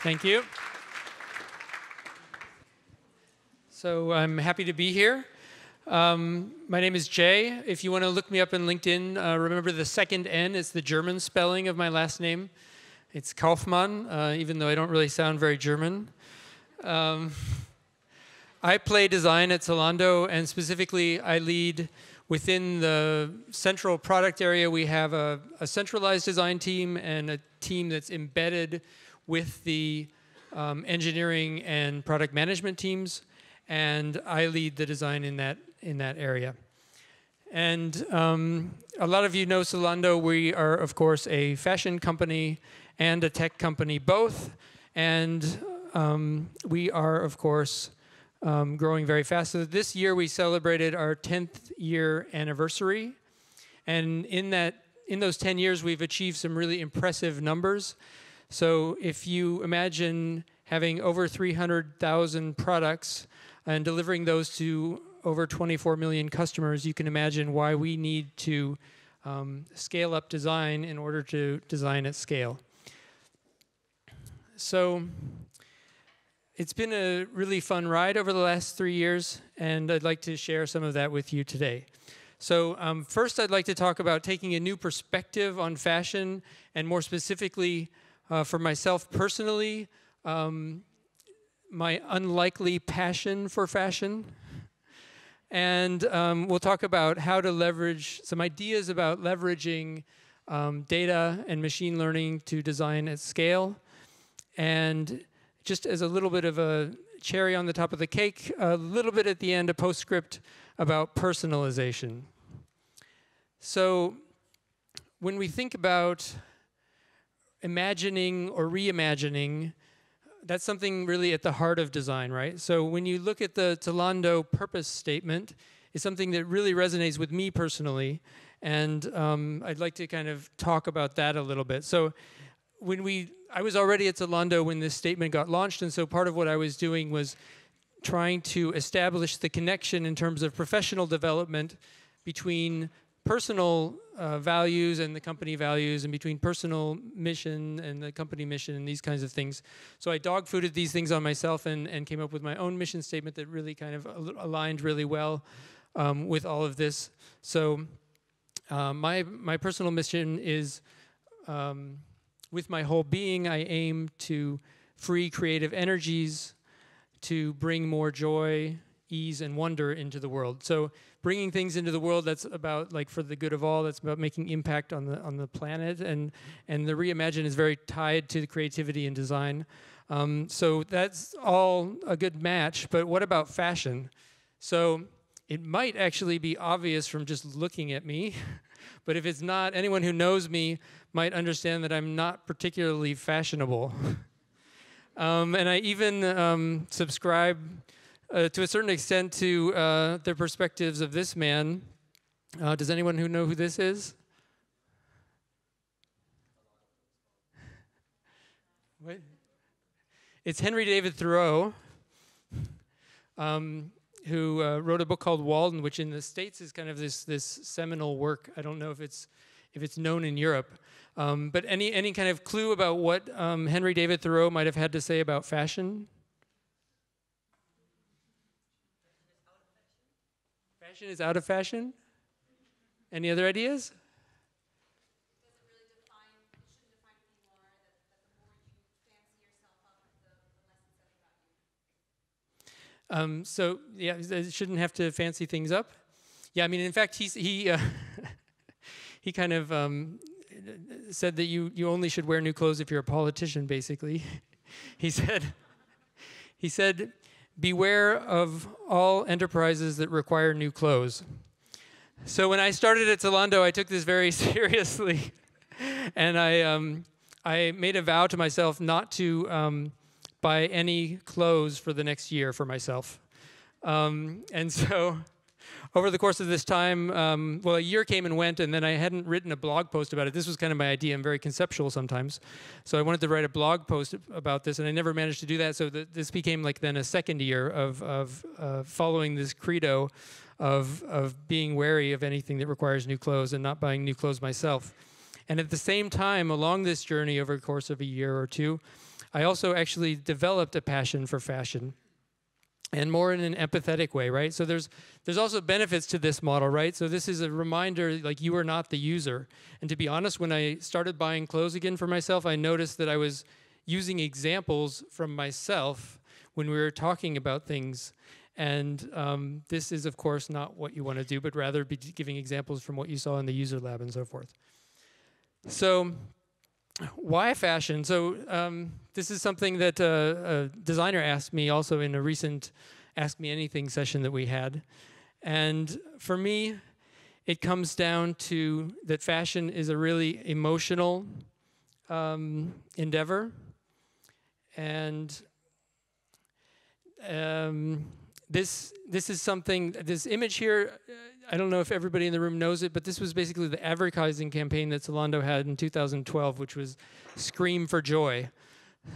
Thank you. So I'm happy to be here. My name is Jay. If you want to look me up in LinkedIn, remember the second N is the German spelling of my last name. It's Kaufmann, even though I don't really sound very German. I play design at Zalando, and specifically I lead within the central product area. We have a centralized design team and a team that's embedded with the engineering and product management teams, and I lead the design in that area. And a lot of you know Zalando. We are, of course, a fashion company and a tech company both, and we are, of course, growing very fast. So this year we celebrated our 10th year anniversary, and in those 10 years we've achieved some really impressive numbers. So if you imagine having over 300,000 products and delivering those to over 24 million customers, you can imagine why we need to scale up design in order to design at scale. So it's been a really fun ride over the last 3 years, and I'd like to share some of that with you today. So first I'd like to talk about taking a new perspective on fashion, and more specifically for myself personally, my unlikely passion for fashion. And we'll talk about how to leverage some ideas about leveraging data and machine learning to design at scale. And just as a little bit of a cherry on the top of the cake, a little bit at the end, a postscript about personalization. So when we think about imagining or reimagining, that's something really at the heart of design, right? So when you look at the Zalando purpose statement, it's something that really resonates with me personally, and I'd like to kind of talk about that a little bit. So I was already at Zalando when this statement got launched, and so part of what I was doing was trying to establish the connection in terms of professional development between personal values and the company values, and between personal mission and the company mission, and these kinds of things. So I dog-fooded these things on myself and came up with my own mission statement that really kind of aligned really well with all of this. So my personal mission is, with my whole being, I aim to free creative energies to bring more joy, ease, and wonder into the world. So bringing things into the world, that's about, like, for the good of all, that's about making impact on the planet, and the Reimagine is very tied to the creativity and design. So that's all a good match, but what about fashion? So it might actually be obvious from just looking at me, but if it's not, anyone who knows me might understand that I'm not particularly fashionable. And I even subscribe to a certain extent to the perspectives of this man. Does anyone who know who this is? What? It's Henry David Thoreau, who wrote a book called Walden, which in the States is kind of this seminal work. I don't know if it's known in Europe. But any kind of clue about what Henry David Thoreau might have had to say about fashion? Fashion is out of fashion? Any other ideas? It shouldn't define who you are, that the more you fancy yourself up, the less it says about you. So yeah, it shouldn't have to fancy things up. Yeah, I mean, in fact, he kind of said that you only should wear new clothes if you're a politician, basically. He said, beware of all enterprises that require new clothes. So when I started at Zalando, I took this very seriously, and I made a vow to myself not to buy any clothes for the next year for myself. And so over the course of this time, well, a year came and went, and then I hadn't written a blog post about it. This was kind of my idea. I'm very conceptual sometimes. So I wanted to write a blog post about this, and I never managed to do that. So this became like then a second year of following this credo of being wary of anything that requires new clothes and not buying new clothes myself. And at the same time, along this journey over the course of a year or two, I also actually developed a passion for fashion, and more in an empathetic way, right? So there's also benefits to this model, right? So this is a reminder, like, you are not the user. And to be honest, when I started buying clothes again for myself, I noticed that I was using examples from myself when we were talking about things. And this is, of course, not what you want to do, but rather be giving examples from what you saw in the user lab and so forth. So why fashion? So this is something that a designer asked me also in a recent Ask Me Anything session that we had. And for me, it comes down to that fashion is a really emotional endeavor. And this is something, this image here, I don't know if everybody in the room knows it, but this was basically the advertising campaign that Zalando had in 2012, which was Scream for Joy.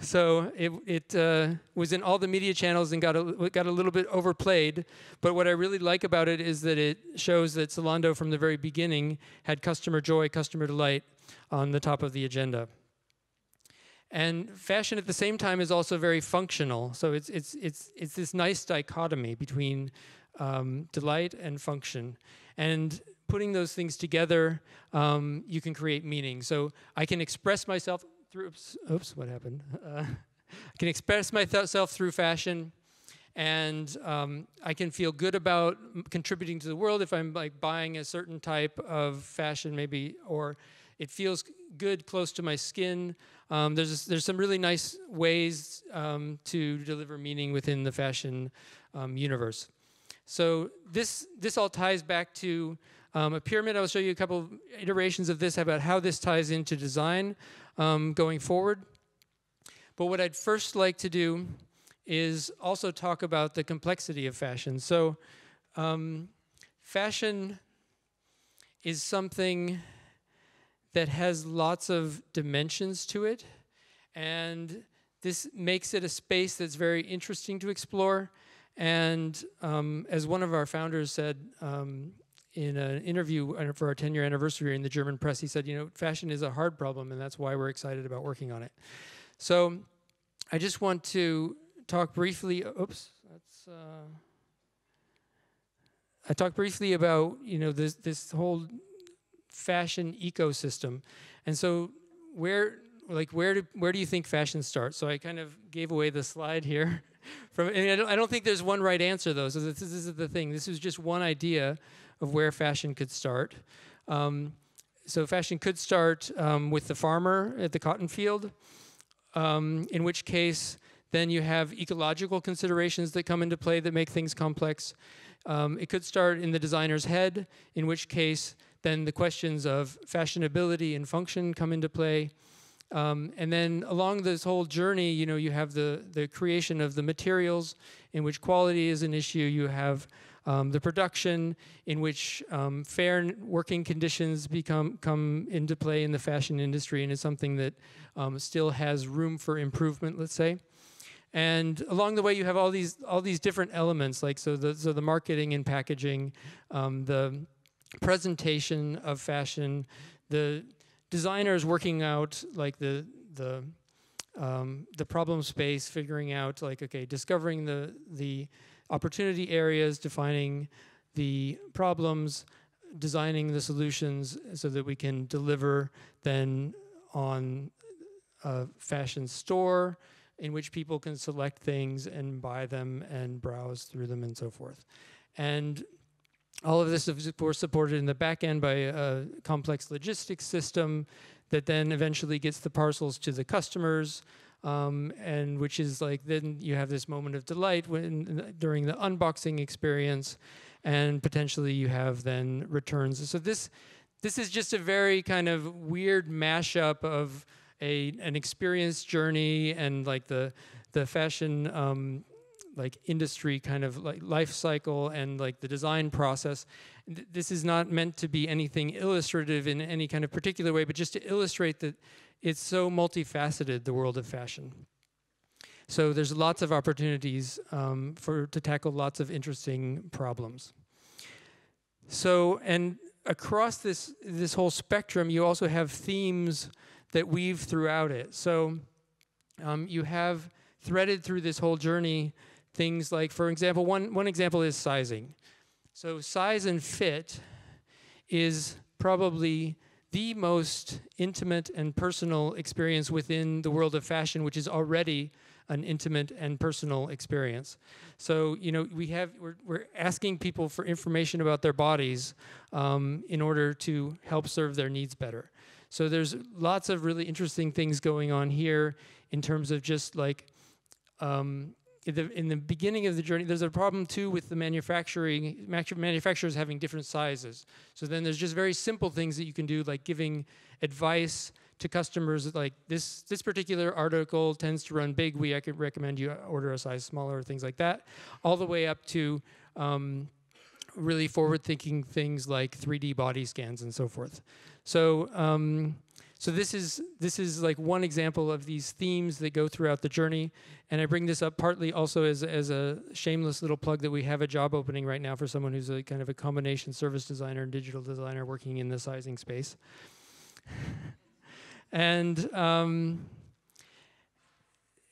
So it was in all the media channels and got a little bit overplayed. But what I really like about it is that it shows that Zalando from the very beginning had customer joy, customer delight on the top of the agenda. And fashion at the same time is also very functional. So it's this nice dichotomy between delight and function. And putting those things together, you can create meaning. So I can express myself through, oops, what happened? I can express myself through fashion, and I can feel good about contributing to the world if I'm like buying a certain type of fashion maybe, or it feels good close to my skin. There's some really nice ways to deliver meaning within the fashion universe. So this all ties back to a pyramid. I'll show you a couple of iterations of this about how this ties into design going forward. But what I'd first like to do is also talk about the complexity of fashion. So fashion is something that has lots of dimensions to it, and this makes it a space that's very interesting to explore. And as one of our founders said in an interview for our 10-year anniversary in the German press, he said, you know, fashion is a hard problem, and that's why we're excited about working on it. So I just want to talk briefly, I talked briefly about, you know, this whole fashion ecosystem. And so where do you think fashion starts? So I kind of gave away the slide here. And I don't think there's one right answer, though. So this is the thing. This is just one idea of where fashion could start. So fashion could start with the farmer at the cotton field, in which case then you have ecological considerations that come into play that make things complex. It could start in the designer's head, in which case then the questions of fashionability and function come into play. And then along this whole journey, you know, you have the creation of the materials, in which quality is an issue. You have the production, in which fair working conditions come into play in the fashion industry, and is something that still has room for improvement, let's say. And along the way, you have all these different elements, like so the marketing and packaging, the presentation of fashion, the designers working out like the problem space, figuring out like, okay, discovering the opportunity areas, defining the problems, designing the solutions so that we can deliver then on a fashion store in which people can select things and buy them and browse through them and so forth. And all of this is, of course, supported in the back end by a complex logistics system that then eventually gets the parcels to the customers, and which is like, then you have this moment of delight during the unboxing experience, and potentially you have then returns. So this is just a very kind of weird mashup of an experience journey and like the fashion like industry kind of like life cycle and like the design process. This is not meant to be anything illustrative in any kind of particular way, but just to illustrate that it's so multifaceted, the world of fashion. So there's lots of opportunities to tackle lots of interesting problems. So, and across this whole spectrum, you also have themes that weave throughout it. So you have threaded through this whole journey things like, for example, one example is sizing. So size and fit is probably the most intimate and personal experience within the world of fashion, which is already an intimate and personal experience. So, you know, we're asking people for information about their bodies in order to help serve their needs better. So there's lots of really interesting things going on here in terms of just like, in the beginning of the journey, there's a problem too with the manufacturers having different sizes. So then there's just very simple things that you can do, like giving advice to customers, like this particular article tends to run big. I could recommend you order a size smaller, things like that, all the way up to really forward-thinking things like 3D body scans and so forth. So, so this is like one example of these themes that go throughout the journey, and I bring this up partly also as a shameless little plug that we have a job opening right now for someone who's a kind of a combination service designer and digital designer working in the sizing space. And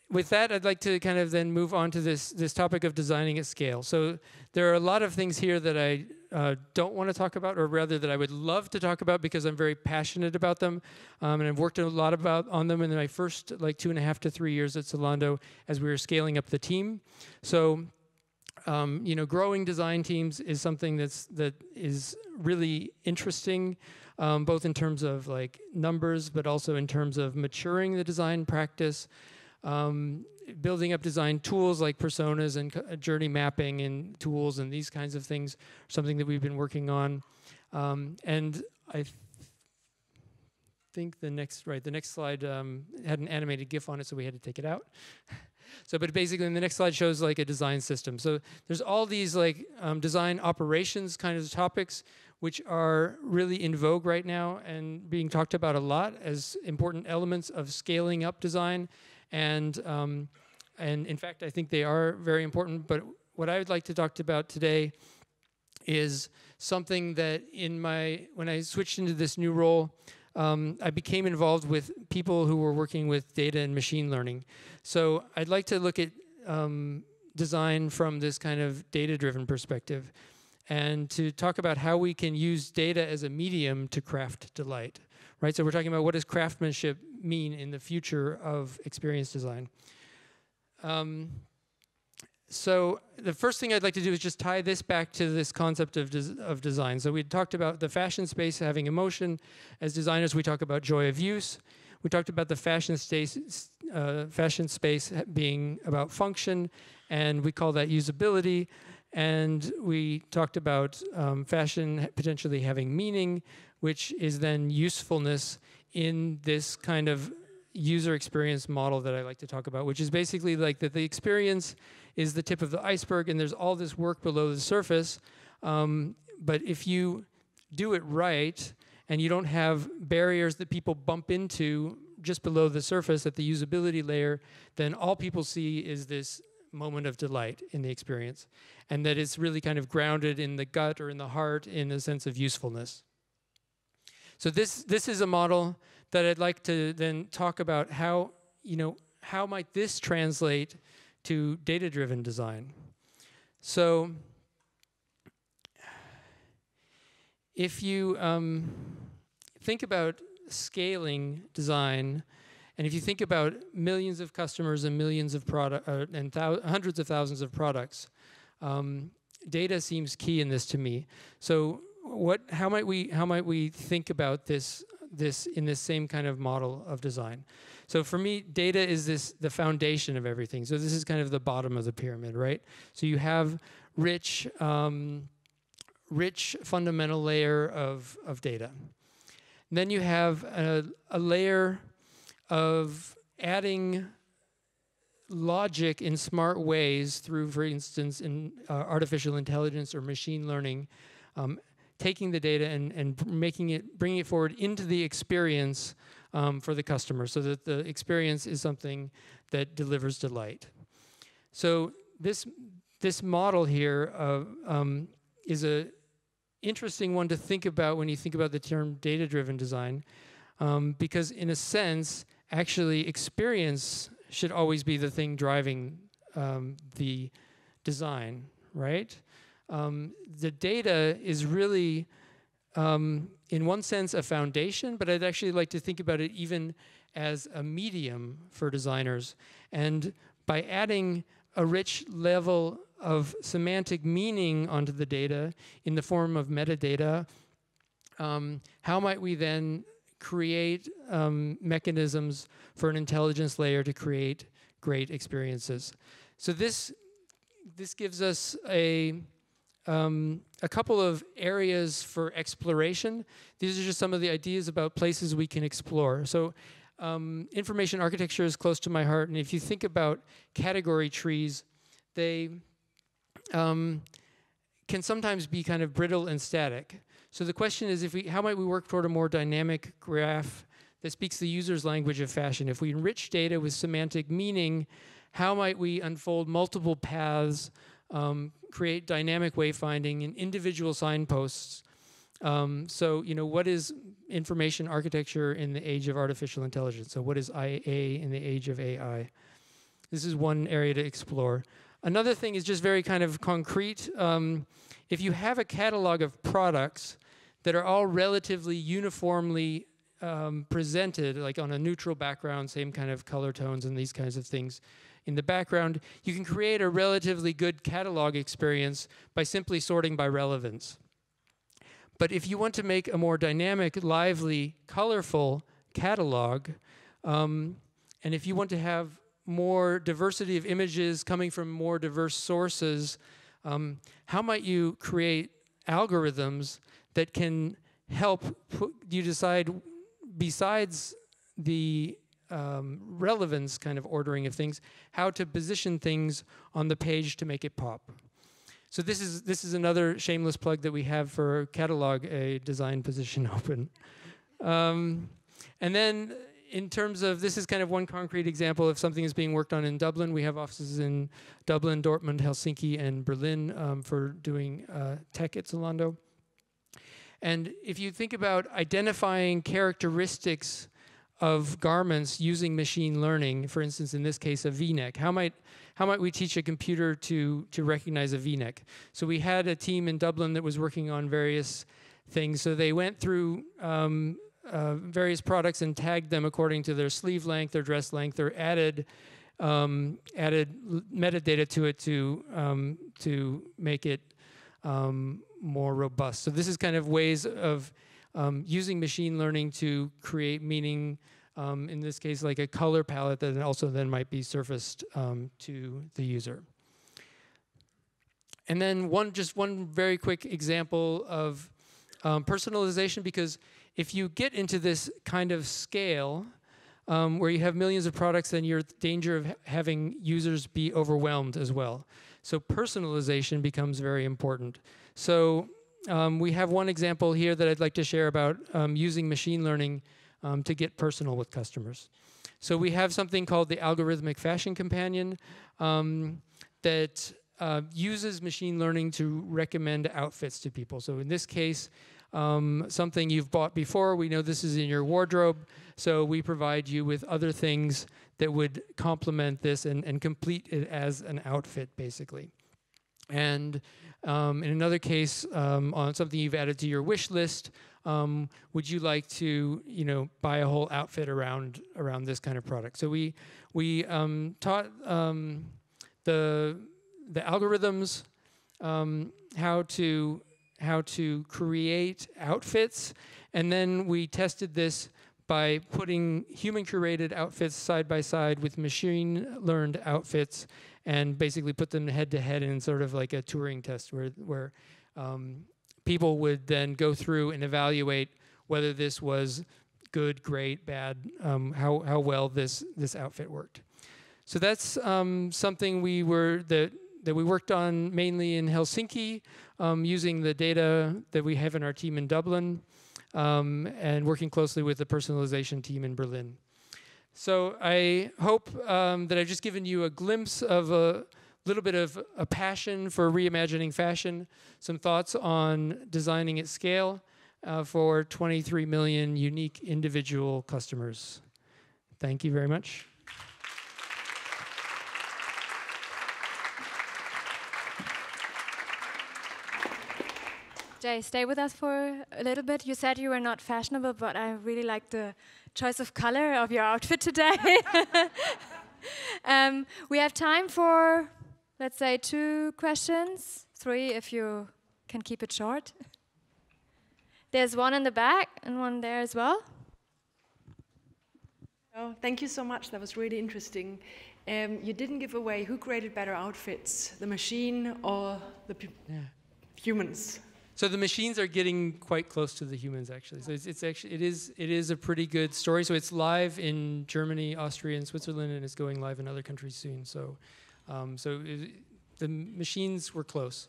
with that, I'd like to kind of then move on to this topic of designing at scale. So there are a lot of things here that I don't want to talk about, or rather that I would love to talk about because I'm very passionate about them, and I've worked a lot on them in my first like 2.5 to 3 years at Zalando as we were scaling up the team. So you know, growing design teams is something that is really interesting, both in terms of like numbers, but also in terms of maturing the design practice. Building up design tools like personas and journey mapping and tools and these kinds of things are something that we've been working on. And I think the next slide had an animated GIF on it, so we had to take it out. So, but basically, the next slide shows like a design system. So there's all these like design operations kind of topics, which are really in vogue right now and being talked about a lot as important elements of scaling up design. And in fact, I think they are very important. But what I would like to talk about today is something that when I switched into this new role, I became involved with people who were working with data and machine learning. So I'd like to look at design from this kind of data-driven perspective and to talk about how we can use data as a medium to craft delight. Right, so we're talking about what does craftsmanship mean in the future of experience design. So the first thing I'd like to do is just tie this back to this concept of design. So we talked about the fashion space having emotion. As designers, we talk about joy of use. We talked about the fashion space being about function, and we call that usability. And we talked about fashion potentially having meaning, which is then usefulness in this kind of user experience model that I like to talk about, which is basically like that the experience is the tip of the iceberg and there's all this work below the surface. But if you do it right and you don't have barriers that people bump into just below the surface at the usability layer, then all people see is this moment of delight in the experience. And that it's really kind of grounded in the gut or in the heart in a sense of usefulness. So this is a model that I'd like to then talk about how might this translate to data-driven design. So if you think about scaling design, and if you think about millions of customers and millions of products and hundreds of thousands of products, data seems key in this to me. So how might we think about this in this same kind of model of design? So for me, data is the foundation of everything. So this is kind of the bottom of the pyramid, right? So you have rich fundamental layer of data. And then you have a layer of adding logic in smart ways through, for instance, in artificial intelligence or machine learning, taking the data and bringing it forward into the experience for the customer, so that the experience is something that delivers delight. So this model here is a interesting one to think about when you think about the term data-driven design, because in a sense, actually experience should always be the thing driving the design, right? The data is really, in one sense, a foundation, but I'd actually like to think about it even as a medium for designers. And by adding a rich level of semantic meaning onto the data in the form of metadata, how might we then create mechanisms for an intelligence layer to create great experiences? So this gives us a couple of areas for exploration. These are just some of the ideas about places we can explore. So information architecture is close to my heart, and if you think about category trees, they can sometimes be kind of brittle and static. So the question is, how might we work toward a more dynamic graph that speaks the user's language of fashion? If we enrich data with semantic meaning, how might we unfold multiple paths, create dynamic wayfinding and individual signposts? So, what is information architecture in the age of artificial intelligence? So what is IA in the age of AI? This is one area to explore. Another thing is just very kind of concrete. If you have a catalog of products that are all relatively uniformly presented, like on a neutral background, same kind of color tones and these kinds of things in the background, you can create a relatively good catalog experience by simply sorting by relevance. But if you want to make a more dynamic, lively, colorful catalog, and if you want to have more diversity of images coming from more diverse sources, how might you create algorithms that can help you decide, besides the relevance kind of ordering of things, how to position things on the page to make it pop? So this is another shameless plug that we have for Catalog, a design position open. And then in terms of, this is kind of one concrete example of something that's being worked on in Dublin. We have offices in Dublin, Dortmund, Helsinki, and Berlin for doing tech at Zalando. And if you think about identifying characteristics of garments using machine learning, for instance, in this case, a V-neck, how might we teach a computer to recognize a V-neck? So we had a team in Dublin that was working on various things. So they went through various products and tagged them according to their sleeve length, their dress length, or added metadata to it to make it more robust. So this is kind of ways of using machine learning to create meaning, in this case, like a color palette that also then might be surfaced to the user. And then just one very quick example of personalization, because if you get into this kind of scale where you have millions of products, then you're in danger of having users be overwhelmed as well. So personalization becomes very important. So we have one example here that I'd like to share about using machine learning to get personal with customers. So we have something called the Algorithmic Fashion Companion that uses machine learning to recommend outfits to people. So in this case, something you've bought before, we know this is in your wardrobe, so we provide you with other things that would complement this and complete it as an outfit, basically. And in another case, on something you've added to your wish list, would you like to, buy a whole outfit around this kind of product? So we taught the algorithms how to create outfits, and then we tested this by putting human-curated outfits side by side with machine-learned outfits, and basically put them head-to-head in sort of like a Turing test where people would then go through and evaluate whether this was good, great, bad, how well this outfit worked. So that's something that we worked on mainly in Helsinki, using the data that we have in our team in Dublin, and working closely with the personalization team in Berlin. So I hope that I've just given you a glimpse of a little bit of a passion for reimagining fashion, some thoughts on designing at scale for 23 million unique individual customers. Thank you very much. Jay, stay with us for a little bit. You said you were not fashionable, but I really like the choice of color of your outfit today. We have time for, let's say, 2 questions, 3 if you can keep it short. There's one in the back and one there as well. Oh, thank you so much. That was really interesting. You didn't give away who created better outfits, the machine or the humans. So the machines are getting quite close to the humans, actually. So it is a pretty good story. So it's live in Germany, Austria, and Switzerland, and it's going live in other countries soon. So, the machines were close.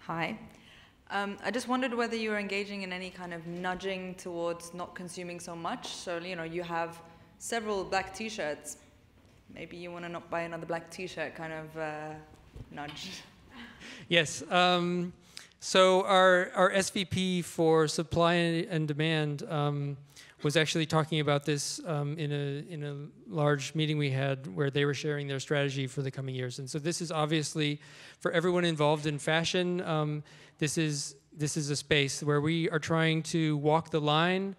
Hi. I just wondered whether you were engaging in any kind of nudging towards not consuming so much. So, you know, you have several black t-shirts. Maybe you want to not buy another black t-shirt, kind of nudge. Yes. So our SVP for supply and demand was actually talking about this in a large meeting we had where they were sharing their strategy for the coming years. And so this is obviously for everyone involved in fashion. This is a space where we are trying to walk the line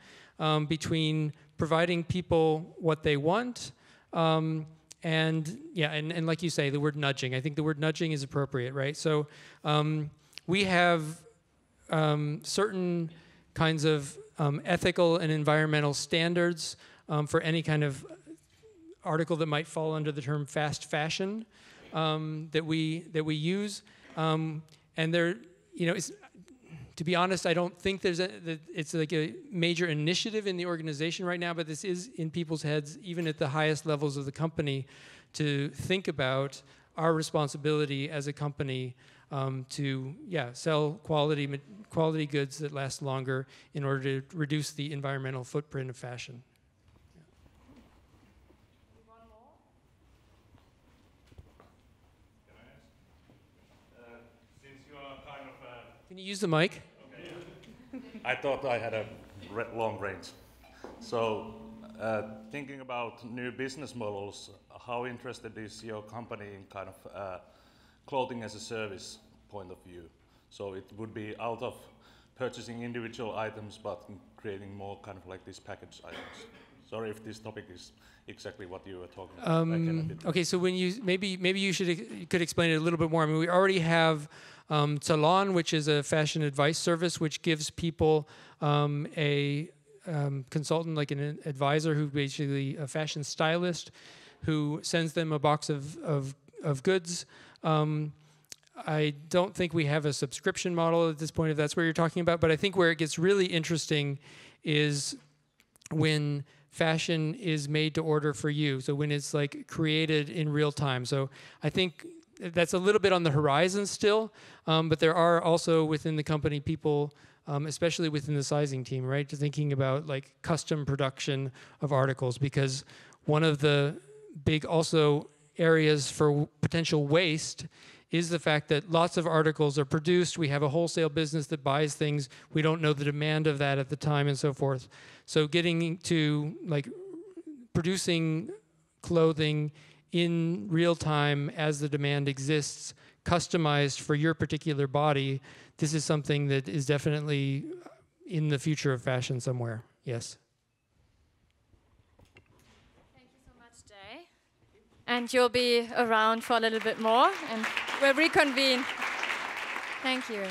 between providing people what they want. And like you say, the word nudging. I think the word nudging is appropriate, right? So we have certain kinds of ethical and environmental standards for any kind of article that might fall under the term fast fashion that we use, and there, you know, to be honest, I don't think it's like a major initiative in the organization right now, but this is in people's heads, even at the highest levels of the company, to think about our responsibility as a company to sell quality goods that last longer in order to reduce the environmental footprint of fashion. One more. Since you are kind of Can you use the mic? I thought I had a long range. So, thinking about new business models, how interested is your company in kind of clothing as a service point of view? So it would be out of purchasing individual items, but creating more kind of like these packaged items. Sorry if this topic is exactly what you were talking about. Okay, so when you maybe you could explain it a little bit more. I mean, we already have Salon, which is a fashion advice service, which gives people a consultant, like an advisor, who basically a fashion stylist, who sends them a box of goods. I don't think we have a subscription model at this point, if that's what you're talking about. But I think where it gets really interesting is when fashion is made to order for you. So when it's like created in real time. So I think that's a little bit on the horizon still, but there are also within the company people, especially within the sizing team, right, thinking about like custom production of articles, because one of the big also areas for potential waste is the fact that lots of articles are produced. We have a wholesale business that buys things. We don't know the demand of that at the time and so forth. So getting to like producing clothing in real time as the demand exists, customized for your particular body, this is something that is definitely in the future of fashion somewhere. Yes. Thank you so much, Jay. And you'll be around for a little bit more, and we'll reconvene. Thank you.